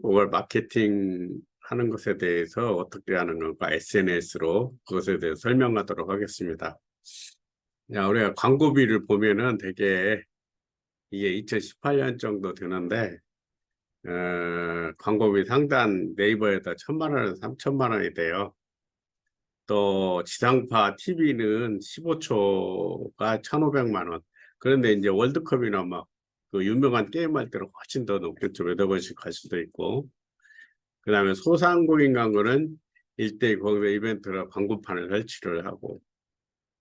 그걸 마케팅 하는 것에 대해서 어떻게 하는 건가 SNS로 그것에 대해서 설명하도록 하겠습니다. 야, 우리가 광고비를 보면은 되게 이게 2018년 정도 되는데 광고비 상단 네이버에다 1,000만 원, 3,000만 원이 돼요. 또 지상파 TV는 15초가 1,500만 원. 그런데 이제 월드컵이나 막 그 유명한 게임 할 때는 훨씬 더 높겠죠. 몇억 원씩 갈 수도 있고. 그 다음에 소상공인 광고는 일대일 거기서 이벤트로 광고판을 설치를 하고.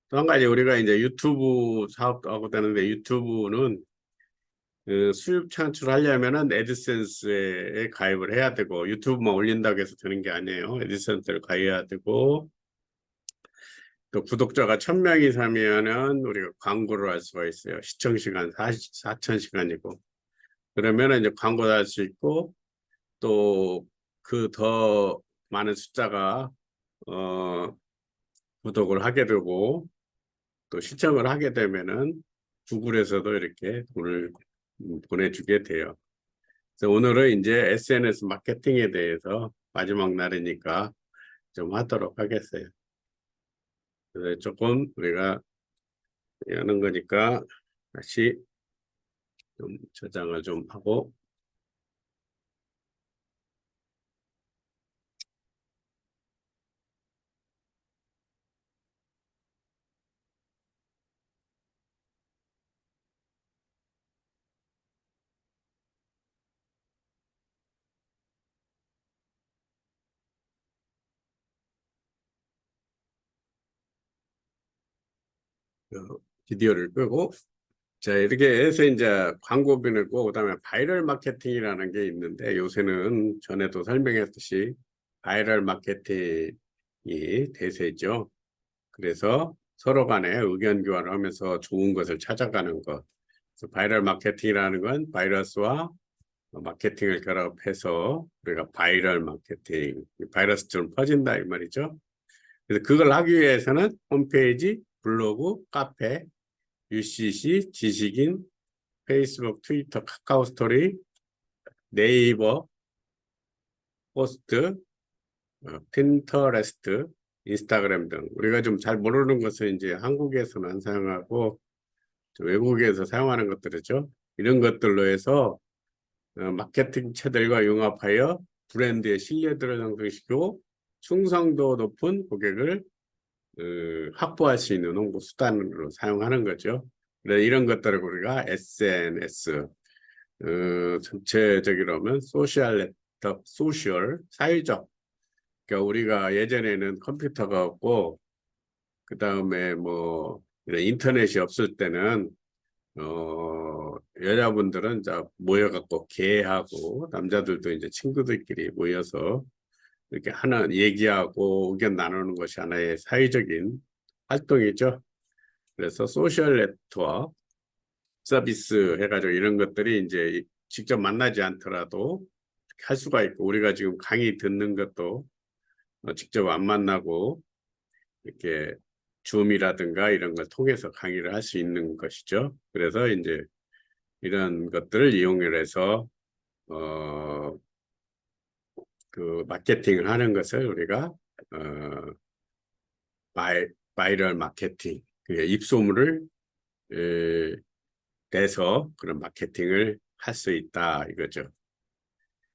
또 한 가지 우리가 이제 유튜브 사업도 하고 되는데 유튜브는 그 수입 창출하려면은 애드센스에 가입을 해야 되고 유튜브만 올린다고 해서 되는 게 아니에요. 애드센스를 가입해야 되고 또 구독자가 1,000명 이상이면은 우리가 광고를 할 수가 있어요. 시청 시간 4,000시간이고 그러면은 이제 광고도 할 수 있고 또 그 더 많은 숫자가 구독을 하게 되고 또 시청을 하게 되면은 구글에서도 이렇게 돈을 보내주게 돼요. 그래서 오늘은 이제 SNS 마케팅에 대해서 마지막 날이니까 좀 하도록 하겠어요. 그래서 조금 우리가 하는 거니까 다시 좀 저장을 좀 하고 비디오를 끄고 자 이렇게 해서 이제 광고비는 있고 그다음에 바이럴 마케팅이라는 게 있는데 요새는 전에도 설명했듯이 바이럴 마케팅이 대세죠. 그래서 서로 간에 의견 교환을 하면서 좋은 것을 찾아가는 것. 그래서 바이럴 마케팅이라는 건 바이러스와 마케팅을 결합해서 우리가 바이럴 마케팅, 바이러스처럼 퍼진다 이 말이죠. 그래서 그걸 하기 위해서는 홈페이지, 블로그, 카페, UCC, 지식인, 페이스북, 트위터, 카카오 스토리, 네이버, 포스트, 핀터레스트, 인스타그램 등 우리가 좀 잘 모르는 것을 이제 한국에서는 안 사용하고 외국에서 사용하는 것들이죠. 이런 것들로 해서 마케팅 채들과 융합하여 브랜드의 신뢰도를 상승시키고 충성도 높은 고객을 확보할 수 있는 홍보 수단으로 사용하는 거죠. 그래서 이런 것들을 우리가 SNS, 전체적으로 하면 소셜 네트워크, 소셜, 사회적. 그러니까 우리가 예전에는 컴퓨터가 없고 그 다음에 뭐 이런 인터넷이 없을 때는 여자분들은 자 모여갖고 개하고 남자들도 이제 친구들끼리 모여서 이렇게 하는 얘기하고 의견 나누는 것이 하나의 사회적인 활동이죠. 그래서 소셜 네트워크 서비스 해가지고 이런 것들이 이제 직접 만나지 않더라도 할 수가 있고 우리가 지금 강의 듣는 것도 직접 안 만나고 이렇게 줌이라든가 이런 걸 통해서 강의를 할 수 있는 것이죠. 그래서 이제 이런 것들을 이용해서 그 마케팅을 하는 것을 우리가 바이럴 마케팅, 입소문을 내서 그런 마케팅을 할 수 있다 이거죠.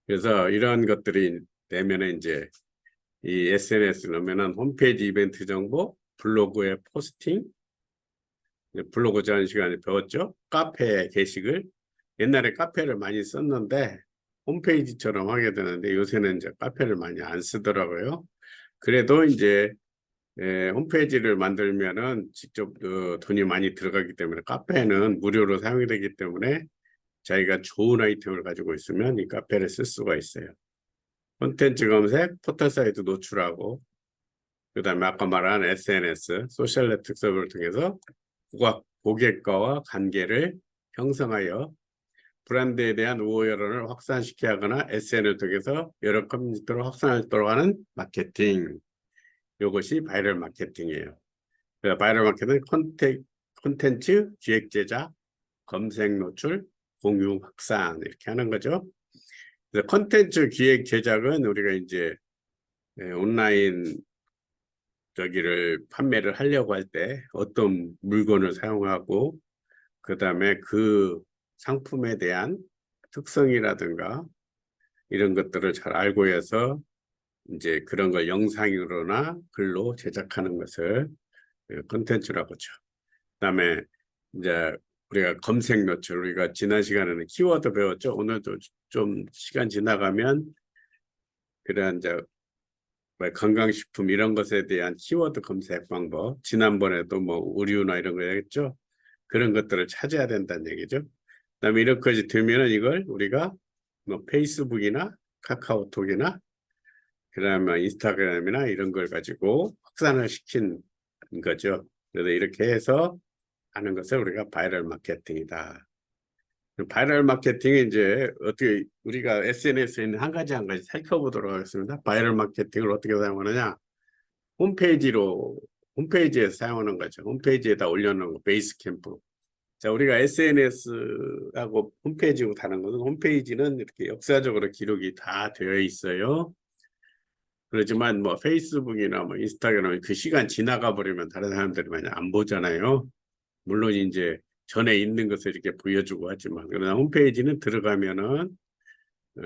그래서 이런 것들이 되면은 이제 이 SNS 넣으면은 홈페이지 이벤트 정보, 블로그에 포스팅, 블로그 전 시간에 배웠죠. 카페 게시글. 옛날에 카페를 많이 썼는데 홈페이지처럼 하게 되는데 요새는 이제 카페를 많이 안 쓰더라고요. 그래도 이제 홈페이지를 만들면은 직접 돈이 많이 들어가기 때문에 카페는 무료로 사용이 되기 때문에 자기가 좋은 아이템을 가지고 있으면 이 카페를 쓸 수가 있어요. 콘텐츠 검색, 포털 사이트 노출하고 그 다음에 아까 말한 SNS, 소셜 네트워크 서버를 통해서 고객과와 관계를 형성하여 브랜드에 대한 우호 여론을 확산시키게 하거나 SNS를 통해서 여러 커뮤니티로 확산하도록 하는 마케팅. 이것이 바이럴 마케팅이에요. 바이럴 마케팅은 콘텐츠, 기획 제작, 검색 노출, 공유 확산 이렇게 하는 거죠. 그래서 콘텐츠 기획 제작은 우리가 이제 온라인 저기를 판매를 하려고 할 때 어떤 물건을 사용하고 그다음에 그 상품에 대한 특성이라든가 이런 것들을 잘 알고 해서 이제 그런 걸 영상으로나 글로 제작하는 것을 콘텐츠라고 하죠. 그다음에 이제 우리가 검색 노출, 우리가 지난 시간에는 키워드 배웠죠. 오늘도 좀 시간 지나가면 그런 이제 뭐 건강식품 이런 것에 대한 키워드 검색 방법, 지난번에도 뭐 의류나 이런 거 했죠. 그런 것들을 찾아야 된다는 얘기죠. 그다음에 이렇게 되면은 이걸 우리가 뭐 페이스북이나 카카오톡이나 그다음에 인스타그램이나 이런 걸 가지고 확산을 시킨 거죠. 그래서 이렇게 해서 하는 것을 우리가 바이럴 마케팅이다. 바이럴 마케팅이 이제 어떻게 우리가 SNS에 있는 한 가지 살펴보도록 하겠습니다. 바이럴 마케팅을 어떻게 사용하느냐? 홈페이지에서 사용하는 거죠. 홈페이지에다 올려놓은 거, 베이스 캠프. 자, 우리가 SNS하고 홈페이지고 다른 것은 홈페이지는 이렇게 역사적으로 기록이 다 되어 있어요. 그렇지만 뭐 페이스북이나 뭐 인스타그램 그 시간 지나가 버리면 다른 사람들이 많이 안 보잖아요. 물론 이제 전에 있는 것을 이렇게 보여주고 하지만 그러나 홈페이지는 들어가면은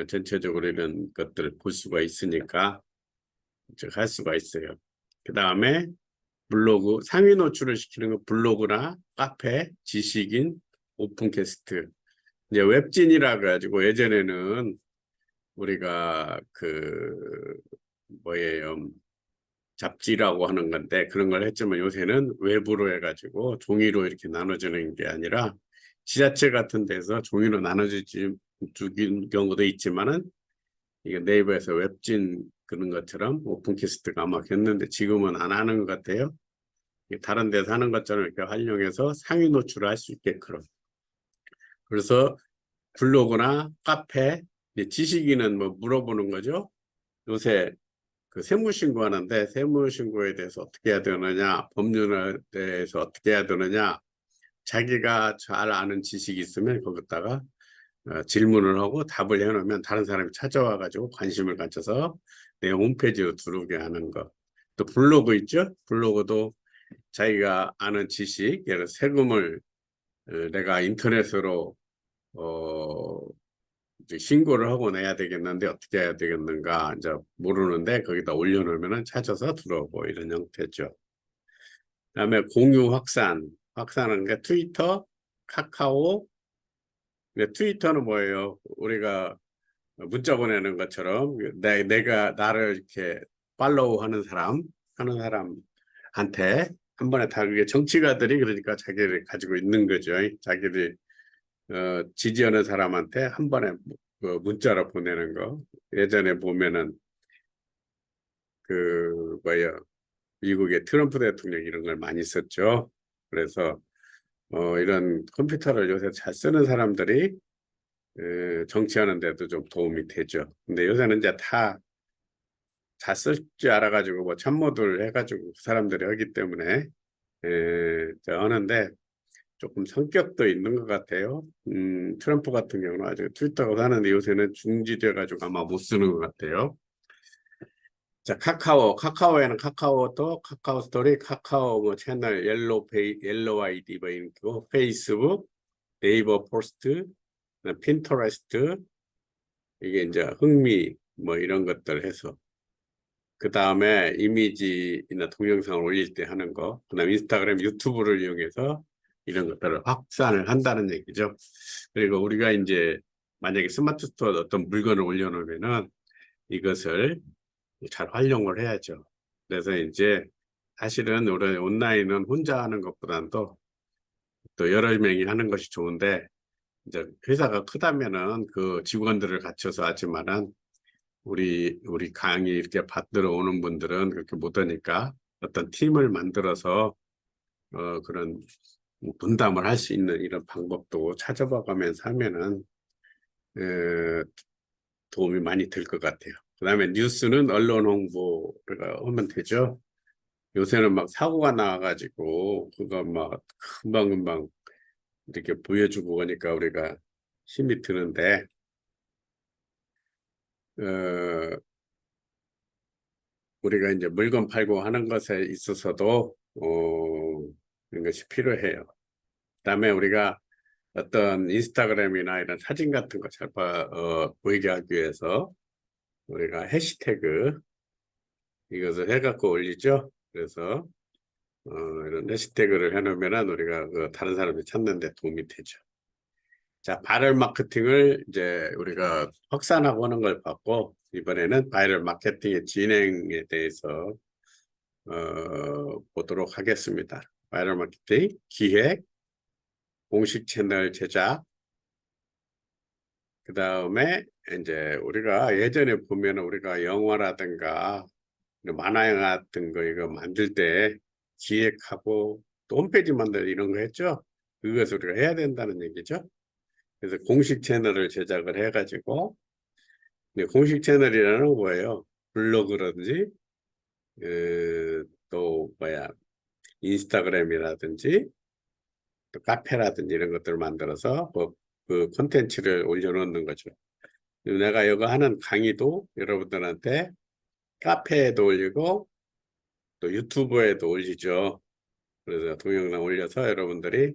전체적으로 이런 것들을 볼 수가 있으니까 할 수가 있어요. 그 다음에 블로그 상위 노출을 시키는 거 블로그나 카페, 지식인, 오픈캐스트 이제 웹진이라 가지고 예전에는 우리가 그 뭐예요 잡지라고 하는 건데 그런 걸 했지만 요새는 외부로 해가지고 종이로 이렇게 나눠주는 게 아니라 지자체 같은 데서 종이로 나눠주기 주긴 경우도 있지만은 이게 네이버에서 웹진 그런 것처럼 오픈캐스트가 아마 했는데 지금은 안 하는 것 같아요. 다른 데서 하는 것처럼 이렇게 활용해서 상위 노출을 할 수 있게끔. 그래서 블로그나 카페, 지식인은 뭐 물어보는 거죠. 요새 그 세무신고 하는데 세무신고에 대해서 어떻게 해야 되느냐, 법률에 대해서 어떻게 해야 되느냐, 자기가 잘 아는 지식이 있으면 거기다가 질문을 하고 답을 해놓으면 다른 사람이 찾아와 가지고 관심을 가져서 내 홈페이지로 들어오게 하는 거. 또 블로그 있죠? 블로그도 자기가 아는 지식, 예를 들어 세금을 내가 인터넷으로 이제 신고를 하고 내야 되겠는데 어떻게 해야 되겠는가 이제 모르는데 거기다 올려놓으면 찾아서 들어오고 이런 형태죠. 그다음에 공유 확산하는 게 트위터, 카카오. 근데 트위터는 뭐예요? 우리가 문자 보내는 것처럼 내가 나를 이렇게 팔로우하는 사람한테 한 번에 다 그게 정치가들이 그러니까 자기를 가지고 있는 거죠. 자기들이 지지하는 사람한테 한 번에 그 문자로 보내는 거. 예전에 보면은 그 뭐야 미국의 트럼프 대통령 이런 걸 많이 썼죠. 그래서 이런 컴퓨터를 요새 잘 쓰는 사람들이 정치하는 데도 좀 도움이 되죠. 근데 요새는 이제 다 쓸 줄 알아가지고 뭐 참모들 해가지고 그 사람들이 하기 때문에 하는데 조금 성격도 있는 것 같아요. 트럼프 같은 경우는 아주 트위터가 하는데 요새는 중지돼가지고 아마 못 쓰는 것 같아요. 자, 카카오에는 카카오톡, 카카오 스토리, 카카오 뭐 채널, 옐로우 아이디 뭐 있고, 페이스북, 네이버 포스트, 핀터레스트, 이게 이제 흥미 뭐 이런 것들 해서 그 다음에 이미지나 동영상을 올릴 때 하는 거, 그 다음에 인스타그램, 유튜브를 이용해서 이런 것들을 확산을 한다는 얘기죠. 그리고 우리가 이제 만약에 스마트 스토어에 어떤 물건을 올려놓으면은 이것을 잘 활용을 해야죠. 그래서 이제 사실은 우리 온라인은 혼자 하는 것보다는 또 여러 명이 하는 것이 좋은데 이제 회사가 크다면은 그 직원들을 갖춰서 하지만은 우리 강의 이렇게 받들어 오는 분들은 그렇게 못하니까 어떤 팀을 만들어서 그런 분담을 할 수 있는 이런 방법도 찾아봐가면서 하면은 도움이 많이 될 것 같아요. 그다음에 뉴스는 언론 홍보를 하면 되죠. 요새는 막 사고가 나가지고 그거 막 금방금방 이렇게 보여주고 하니까 우리가 힘이 드는데 어, 우리가 이제 물건 팔고 하는 것에 있어서도 이런 것이 필요해요. 그다음에 우리가 어떤 인스타그램이나 이런 사진 같은 거 잘 보이게 하기 위해서 우리가 해시태그 이것을 해갖고 올리죠. 그래서 이런 해시태그를 해놓으면 우리가 그 다른 사람이 찾는 데 도움이 되죠. 자, 바이럴 마케팅을 이제 우리가 확산하고 하는 걸 봤고, 이번에는 바이럴 마케팅의 진행에 대해서 보도록 하겠습니다. 바이럴 마케팅 기획, 공식 채널 제작, 그 다음에 이제 우리가 예전에 보면 우리가 영화라든가 만화 같은 거 이거 만들 때 기획하고 또 홈페이지 만들 이런 거 했죠. 그것을 우리가 해야 된다는 얘기죠. 그래서 공식 채널을 제작을 해가지고 공식 채널이라는 건 뭐예요? 블로그라든지 또 뭐야 인스타그램이라든지 또 카페라든지 이런 것들을 만들어서 그 콘텐츠를 올려놓는 거죠. 내가 이거 하는 강의도 여러분들한테 카페에도 올리고 또 유튜브에도 올리죠. 그래서 동영상 올려서 여러분들이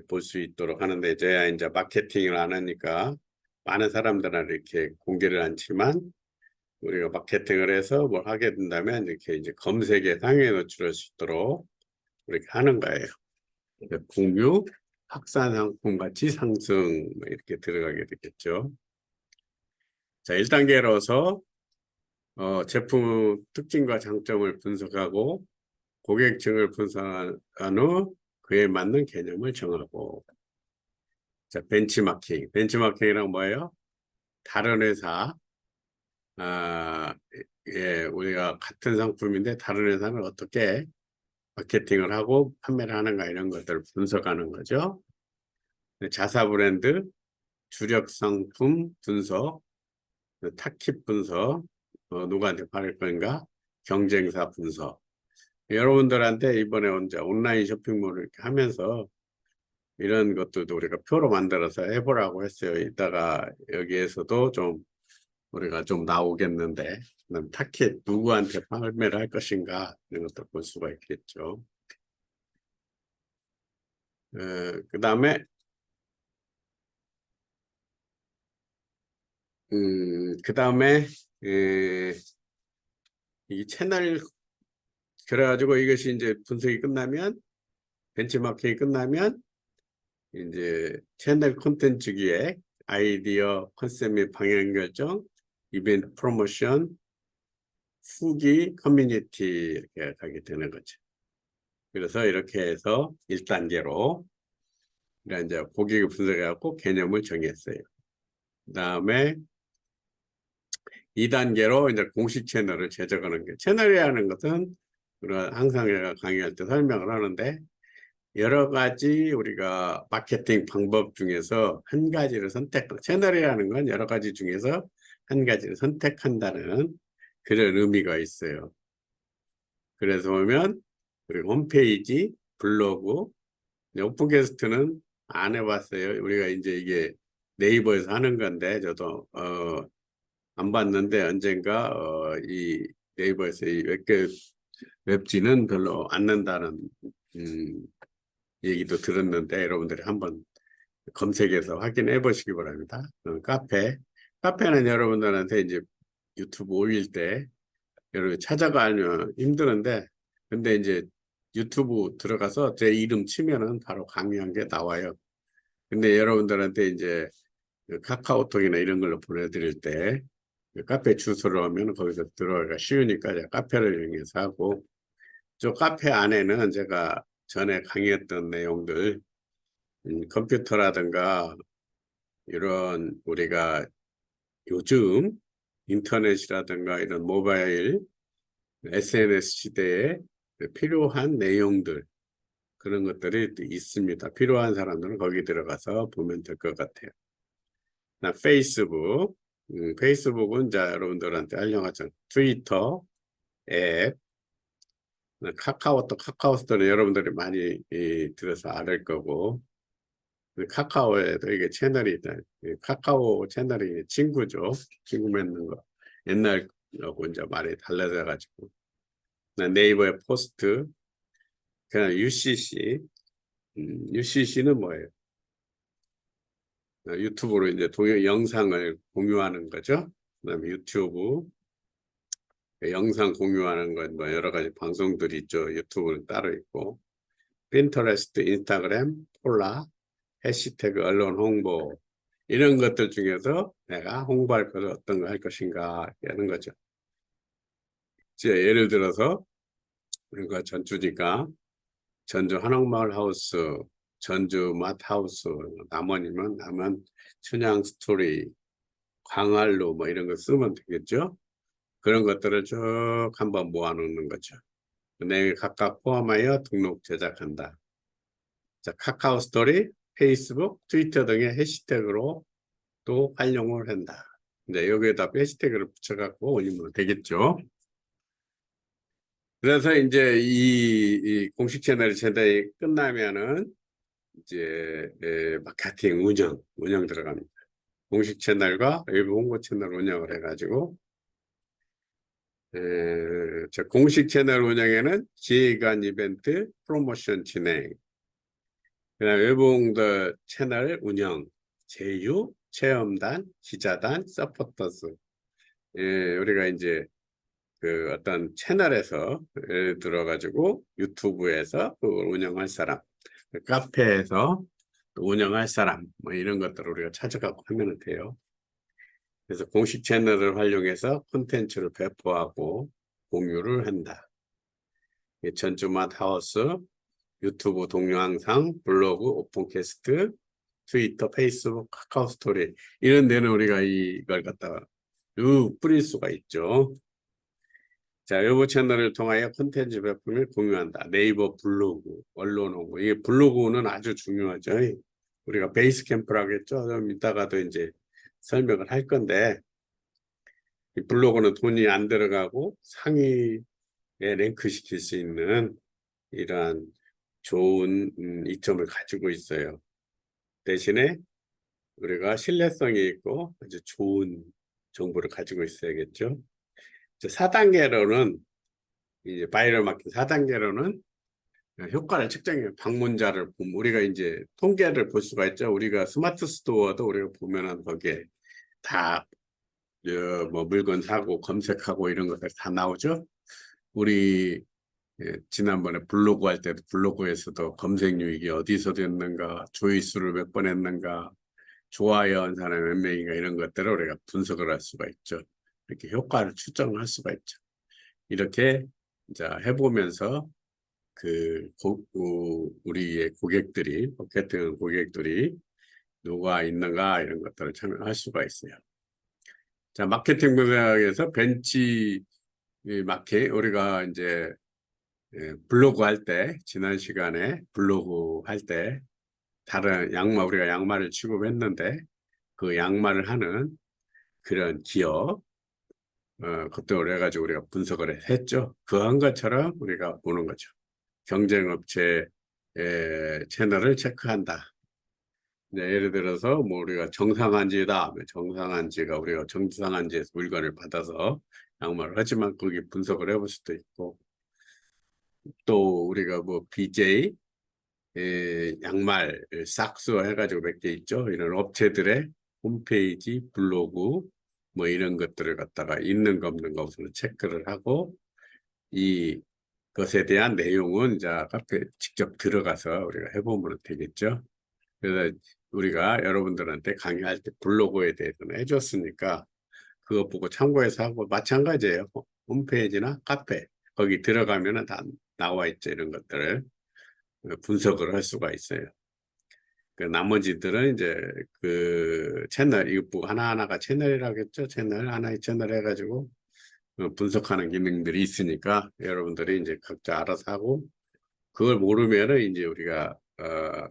볼 수 있도록 하는데 저야 이제 마케팅을 안 하니까 많은 사람들한테 이렇게 공개를 않지만 우리가 마케팅을 해서 뭘 하게 된다면 이렇게 이제 검색에 상위에 노출할 수 있도록 이렇게 하는 거예요. 공유, 확산 상품 가치 상승 이렇게 들어가게 되겠죠. 자, 1단계로서 제품 특징과 장점을 분석하고 고객층을 분석한 후 그에 맞는 개념을 정하고. 자, 벤치마킹. 벤치마킹이란 뭐예요? 다른 회사, 예, 우리가 같은 상품인데 다른 회사는 어떻게 마케팅을 하고 판매를 하는가 이런 것들을 분석하는 거죠. 자사 브랜드, 주력 상품 분석, 타깃 분석, 누구한테 팔을 건가, 경쟁사 분석. 여러분들한테 이번에 혼자 온라인 쇼핑몰을 이렇게 하면서 이런 것들도 우리가 표로 만들어서 해보라고 했어요. 이따가 여기에서도 좀 우리가 좀 나오겠는데, 타깃 누구한테 판매를 할 것인가 이런 것도 볼 수가 있겠죠. 그 다음에 그 다음에 이 채널 그래가지고 이것이 이제 분석이 끝나면 벤치마킹이 끝나면 이제 채널 콘텐츠 기획, 아이디어, 컨셉 및 방향 결정, 이벤트 프로모션, 후기, 커뮤니티 이렇게 가게 되는 거죠. 그래서 이렇게 해서 1단계로 이제 고객을 분석해갖고 개념을 정했어요. 그 다음에 2단계로 이제 공식 채널을 제작하는 게 채널이라는 것은 우리가 항상 강의할 때 설명을 하는데 여러 가지 우리가 마케팅 방법 중에서 한 가지를 채널이라는 건 여러 가지 중에서 한 가지를 선택한다는 그런 의미가 있어요. 그래서 보면 우리 홈페이지, 블로그, 오픈캐스트는 안 해봤어요. 우리가 이제 이게 네이버에서 하는 건데 저도 안 봤는데 언젠가 이 네이버에서 이 웹진은 별로 안 는다는 얘기도 들었는데 여러분들이 한번 검색해서 확인해 보시기 바랍니다. 카페는 여러분들한테 이제 유튜브 올릴 때 여러분 찾아가면 힘드는데 근데 이제 유튜브 들어가서 제 이름 치면은 바로 강의한 게 나와요. 근데 여러분들한테 이제 그 카카오톡이나 이런 걸로 보내드릴 때 그 카페 주소를 하면 거기서 들어가기가 쉬우니까 제가 카페를 이용해서 하고 저 카페 안에는 제가 전에 강의했던 내용들 컴퓨터라든가 이런 우리가 요즘 인터넷이라든가 이런 모바일 SNS 시대에 필요한 내용들 그런 것들이 있습니다. 필요한 사람들은 거기 들어가서 보면 될 것 같아요. 페이스북, 페이스북은 자 여러분들한테 알려놨죠. 트위터, 앱, 카카오스토는 여러분들이 많이 들어서 알을 거고 카카오에도 이게 채널이 있다. 카카오 채널이 친구죠. 친구 맺는 거. 옛날하고 이제 말이 달라져 가지고. 네이버의 포스트, 그냥 UCC. UCC는 뭐예요? 유튜브로 이제 영상을 공유하는 거죠. 그다음에 유튜브 영상 공유하는 건 뭐 여러 가지 방송들이 있죠. 유튜브는 따로 있고, 핀터레스트, 인스타그램, 폴라, 해시태그, 언론 홍보 이런 것들 중에서 내가 홍보할 것을 어떤 거 할 것인가 하는 거죠. 이제 예를 들어서 우리가 전주니까 전주 한옥마을 하우스, 전주 맛 하우스, 남원이면 남원 춘향 스토리, 광활루 뭐 이런 거 쓰면 되겠죠. 그런 것들을 쭉 한번 모아놓는 거죠. 내일 각각 포함하여 등록 제작한다. 자, 카카오 스토리, 페이스북, 트위터 등의 해시태그로 또 활용을 한다. 이제 여기에다 해시태그를 붙여갖고 올리면 되겠죠. 그래서 이제 이 공식 채널이 제대로 끝나면은 이제 마케팅 운영 들어갑니다. 공식 채널과 외부 홍보 채널 운영을 해가지고 공식 채널 운영에는 기획안 이벤트, 프로모션 진행, 그다음 외부 홍보 채널 운영, 제휴, 체험단, 기자단, 서포터스. 우리가 이제 그 어떤 채널에서 예를 들어가지고 유튜브에서 그걸 운영할 사람, 카페에서 운영할 사람, 뭐 이런 것들을 우리가 찾아가고 하면 돼요. 그래서 공식 채널을 활용해서 콘텐츠를 배포하고 공유를 한다. 전주맛 하우스, 유튜브 동영상, 블로그, 오픈캐스트, 트위터, 페이스북, 카카오 스토리 이런 데는 우리가 이걸 갖다가 쭉 뿌릴 수가 있죠. 자, 외부 채널을 통하여 콘텐츠 배포를 공유한다. 네이버 블로그, 언론 홍보. 이게 블로그는 아주 중요하죠. 우리가 베이스 캠프라고 했죠. 좀 이따가도 이제 설명을 할 건데, 이 블로그는 돈이 안 들어가고 상위에 랭크 시킬 수 있는 이러한 좋은 이점을 가지고 있어요. 대신에 우리가 신뢰성이 있고 아주 좋은 정보를 가지고 있어야겠죠. 4단계로는 이제 바이럴 마케팅 4단계로는 효과를 측정해요. 방문자를 보면 우리가 이제 통계를 볼 수가 있죠. 우리가 스마트 스토어도 우리가 보면은 거기에 다 뭐 물건 사고 검색하고 이런 것들 다 나오죠. 우리 지난번에 블로그 할 때도 블로그에서도 검색 유익이 어디서 됐는가, 조회수를 몇 번 했는가, 좋아요 한 사람이 몇 명인가 이런 것들을 우리가 분석을 할 수가 있죠. 이렇게 효과를 추정할 수가 있죠. 이렇게 이제 해보면서 우리의 고객들이, 마케팅 고객들이 누가 있는가 이런 것들을 참여할 수가 있어요. 자, 마케팅 분야에서 벤치 마켓, 우리가 이제 블로그 할 때, 지난 시간에 블로그 할 때, 다른 우리가 양말을 취급했는데, 그 양말을 하는 그런 기업, 그것도 해가지고 우리가 분석을 했죠. 그 한 것처럼 우리가 보는 거죠. 경쟁업체 채널을 체크한다. 예를 들어서 뭐 우리가 정상한지다. 정상한지가 우리가 정상한지에서 물건을 받아서 양말을 하지만 거기 분석을 해볼 수도 있고, 또 우리가 뭐 BJ 양말 싹스 해가지고 몇 개 있죠. 이런 업체들의 홈페이지, 블로그 뭐 이런 것들을 갖다가 있는 거 없는 것으로 체크를 하고, 이 것에 대한 내용은 이제 카페 직접 들어가서 우리가 해보면 되겠죠. 그래서 우리가 여러분들한테 강의할 때 블로그에 대해서는 해줬으니까 그거 보고 참고해서 하고, 마찬가지예요. 홈페이지나 카페 거기 들어가면은 다 나와 있죠. 이런 것들을 분석을 할 수가 있어요. 그 나머지들은 이제 그 채널 이거 뭐 하나하나가 채널이라겠죠. 채널 하나의 채널 해가지고 분석하는 기능들이 있으니까 여러분들이 이제 각자 알아서 하고, 그걸 모르면은 이제 우리가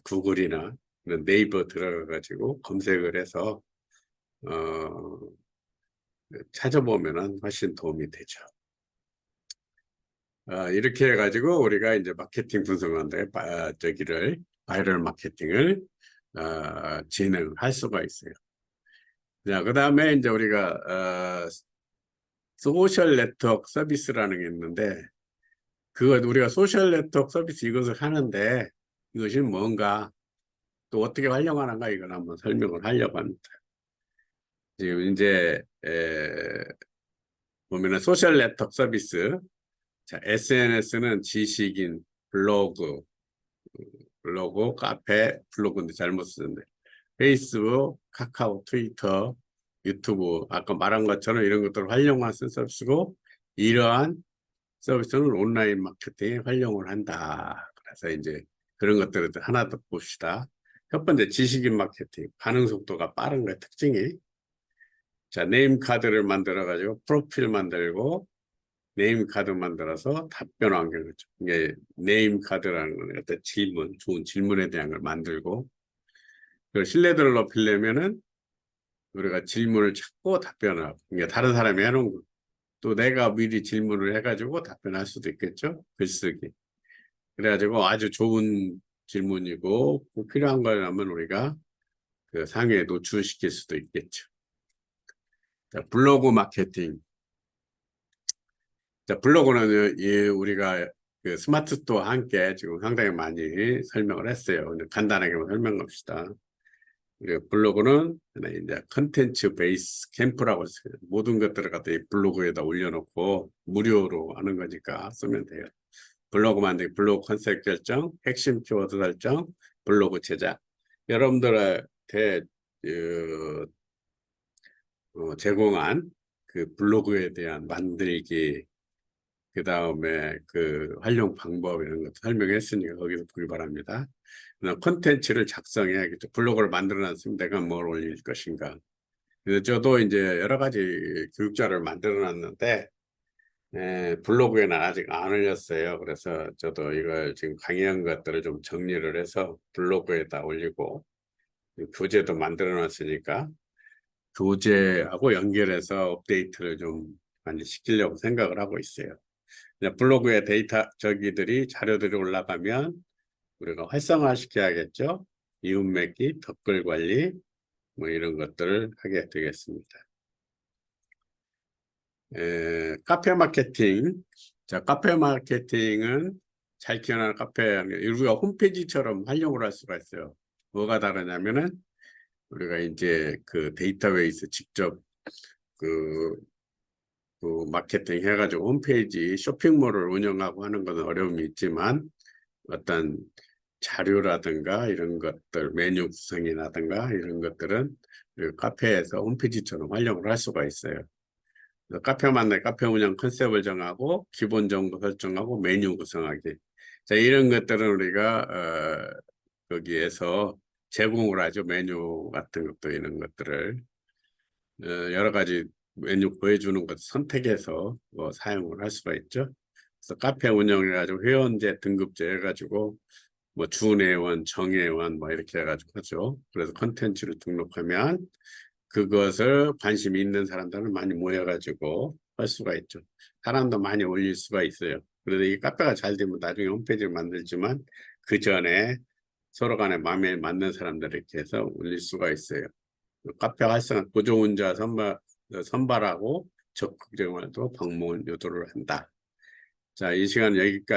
구글이나 네이버 들어가가지고 검색을 해서 찾아보면은 훨씬 도움이 되죠. 이렇게 해가지고 우리가 이제 마케팅 분석하는데 바이럴 마케팅을 진행할 수가 있어요. 자, 그 다음에 이제 우리가 소셜 네트워크 서비스라는 게 있는데, 그거 우리가 소셜 네트워크 서비스 이것을 하는데 이것이 뭔가 또 어떻게 활용하는가 이걸 한번 설명을 하려고 합니다. 지금 이제 보면은 소셜 네트워크 서비스, 자, SNS는 지식인, 블로그, 카페, 블로그인데 잘못 쓰는데 페이스북, 카카오, 트위터, 유튜브 아까 말한 것처럼 이런 것들을 활용한 서비스고, 이러한 서비스는 온라인 마케팅에 활용을 한다. 그래서 이제 그런 것들을 하나 더 봅시다. 첫 번째 지식인 마케팅, 반응 속도가 빠른 거의 특징이. 자, 네임 카드를 만들어 가지고 프로필 만들고 네임 카드 만들어서 답변 환경을, 이게 네임 카드라는 건 어떤 질문, 좋은 질문에 대한 걸 만들고, 그 신뢰도를 높이려면은 우리가 질문을 찾고 답변을 하고, 그러니까 다른 사람이 해놓은 거, 또 내가 미리 질문을 해가지고 답변할 수도 있겠죠. 글쓰기. 그래가지고 아주 좋은 질문이고 꼭 필요한 거라면 우리가 그 상위에 노출시킬 수도 있겠죠. 자, 블로그 마케팅. 자, 블로그는 우리가 그 스마트 스토어와 함께 지금 상당히 많이 설명을 했어요. 근데 간단하게만 설명합시다. 우리가 블로그는 이제 컨텐츠 베이스 캠프라고 했어요. 모든 것들을 갖다 이 블로그에다 올려놓고 무료로 하는 거니까 쓰면 돼요. 블로그 만들기, 블로그 컨셉 결정, 핵심 키워드 설정, 블로그 제작. 여러분들한테 제공한 그 블로그에 대한 만들기, 그 다음에 그 활용 방법 이런 것도 설명했으니까 거기서 보기 바랍니다. 콘텐츠를 작성해야겠죠. 블로그를 만들어놨으면 내가 뭘 올릴 것인가. 그래서 저도 이제 여러 가지 교육자를 만들어놨는데 블로그에는 아직 안 올렸어요. 그래서 저도 이걸 지금 강의한 것들을 좀 정리를 해서 블로그에다 올리고, 교재도 만들어놨으니까 교재하고 연결해서 업데이트를 좀 많이 시키려고 생각을 하고 있어요. 블로그에 데이터 저기들이 자료들이 올라가면 우리가 활성화시켜야겠죠. 이웃 맺기, 댓글 관리 뭐 이런 것들을 하게 되겠습니다. 카페 마케팅. 자, 카페 마케팅은 잘 키워나가는 카페, 우리가 홈페이지처럼 활용을 할 수가 있어요. 뭐가 다르냐면은 우리가 이제 그 데이터베이스 직접 그 마케팅 해가지고 홈페이지 쇼핑몰을 운영하고 하는 것은 어려움이 있지만, 어떤 자료라든가 이런 것들, 메뉴 구성이라든가 이런 것들은 카페에서 홈페이지처럼 활용을 할 수가 있어요. 카페 만날 카페 운영 컨셉을 정하고 기본 정보 설정하고 메뉴 구성하기. 자, 이런 것들은 우리가 거기에서 제공을 하죠. 메뉴 같은 것도 이런 것들을 여러 가지 메뉴 보여주는 것 선택해서 사용을 할 수가 있죠. 그래서 카페 운영해가지고 회원제 등급제 해가지고 뭐 준회원, 정회원 뭐 이렇게 해가지고 하죠. 그래서 컨텐츠를 등록하면 그것을 관심 있는 사람들은 많이 모여가지고 할 수가 있죠. 사람도 많이 올릴 수가 있어요. 그래서 이 카페가 잘 되면 나중에 홈페이지를 만들지만 그 전에 서로 간에 마음에 맞는 사람들 이렇게 해서 올릴 수가 있어요. 카페 활성화 고조운자 선발하고 적극적으로 방문 유도를 한다. 자, 이 시간 여기까지.